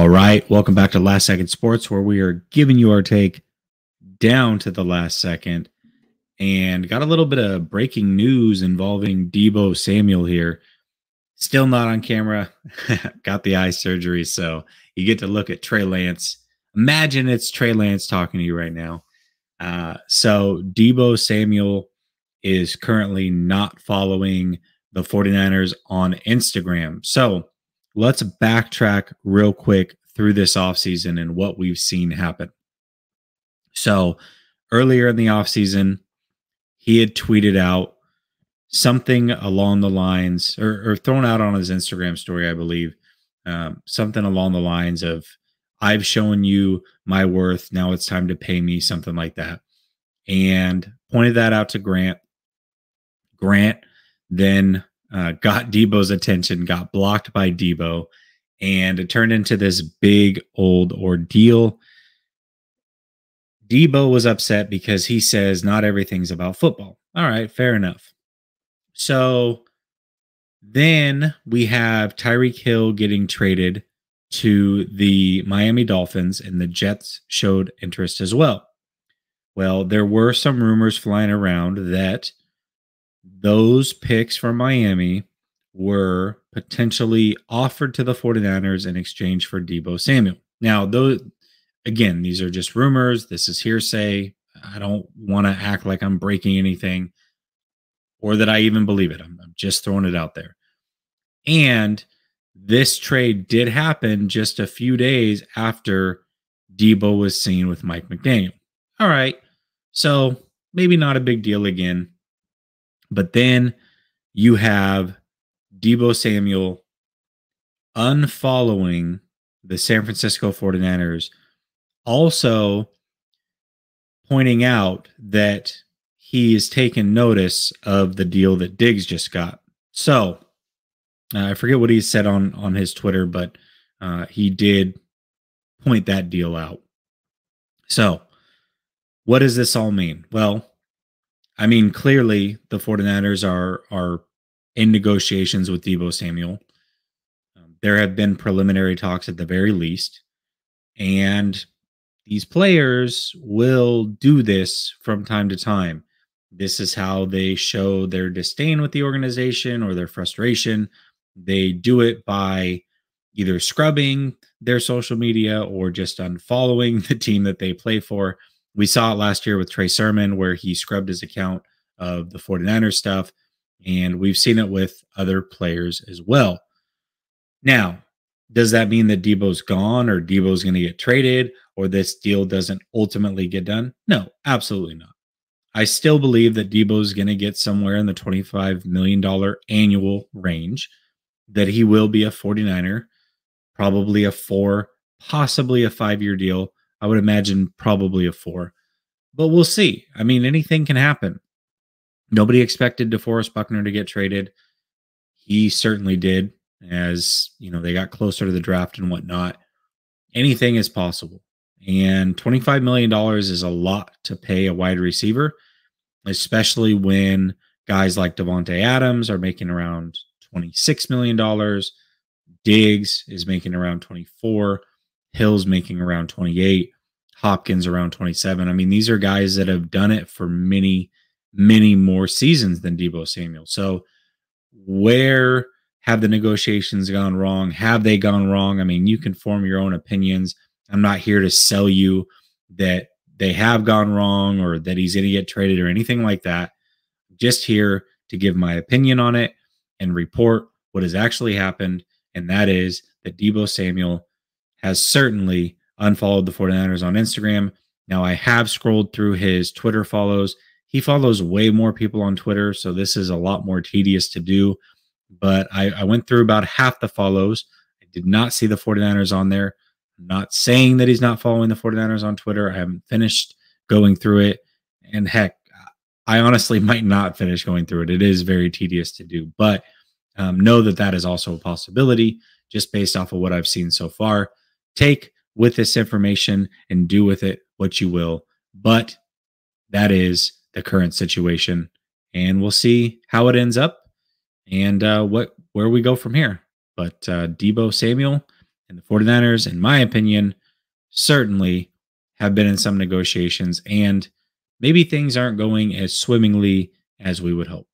All right, welcome back to Last Second Sports, where we are giving you our take down to the last second. And got a little bit of breaking news involving Deebo Samuel here. Still not on camera. Got the eye surgery, so you get to look at Trey Lance. Imagine it's Trey Lance talking to you right now. So Deebo Samuel is currently not following the 49ers on Instagram. So let's backtrack real quick through this offseason and what we've seen happen. So earlier in the offseason, he had tweeted out something along the lines, or thrown out on his Instagram story, I believe, something along the lines of, I've shown you my worth. Now it's time to pay me, something like that. And pointed that out to Grant. Grant then got Deebo's attention, got blocked by Deebo, and it turned into this big old ordeal. Deebo was upset because he says not everything's about football. All right, fair enough. So then we have Tyreek Hill getting traded to the Miami Dolphins, and the Jets showed interest as well. Well, there were some rumors flying around that those picks from Miami were potentially offered to the 49ers in exchange for Deebo Samuel. Now, those, again, these are just rumors. This is hearsay. I don't want to act like I'm breaking anything or that I even believe it. I'm just throwing it out there. And this trade did happen just a few days after Deebo was seen with Mike McDaniel. All right. So maybe not a big deal again. But then you have Deebo Samuel unfollowing the San Francisco 49ers, also pointing out that he has taken notice of the deal that Diggs just got. So I forget what he said on his Twitter, but he did point that deal out. So what does this all mean? Well, I mean, clearly the 49ers are in negotiations with Deebo Samuel. There have been preliminary talks at the very least. And these players will do this from time to time. This is how they show their disdain with the organization or their frustration. They do it by either scrubbing their social media or just unfollowing the team that they play for. We saw it last year with Trey Sermon, where he scrubbed his account of the 49ers stuff, and we've seen it with other players as well. Now, does that mean that Deebo's gone or Deebo's going to get traded or this deal doesn't ultimately get done? No, absolutely not. I still believe that Deebo's going to get somewhere in the $25 million annual range, that he will be a 49er, probably a 4, possibly a 5-year deal. I would imagine probably a 4, but we'll see. I mean, anything can happen. Nobody expected DeForest Buckner to get traded. He certainly did, as you know, they got closer to the draft and whatnot. Anything is possible. And $25 million is a lot to pay a wide receiver, especially when guys like Devontae Adams are making around $26 million. Diggs is making around 24. Hill's making around 28, Hopkins around 27. I mean, these are guys that have done it for many, many more seasons than Deebo Samuel. So where have the negotiations gone wrong? Have they gone wrong? I mean, you can form your own opinions. I'm not here to sell you that they have gone wrong or that he's going to get traded or anything like that. I'm just here to give my opinion on it and report what has actually happened. And that is that Deebo Samuel has certainly unfollowed the 49ers on Instagram. Now, I have scrolled through his Twitter follows. He follows way more people on Twitter, so this is a lot more tedious to do. But I went through about half the follows. I did not see the 49ers on there. I'm not saying that he's not following the 49ers on Twitter. I haven't finished going through it. And heck, I honestly might not finish going through it. It is very tedious to do. But know that that is also a possibility just based off of what I've seen so far. Take with this information and do with it what you will. But that is the current situation. And we'll see how it ends up and where we go from here. But Deebo Samuel And the 49ers, in my opinion, certainly have been in some negotiations, and maybe things aren't going as swimmingly as we would hope.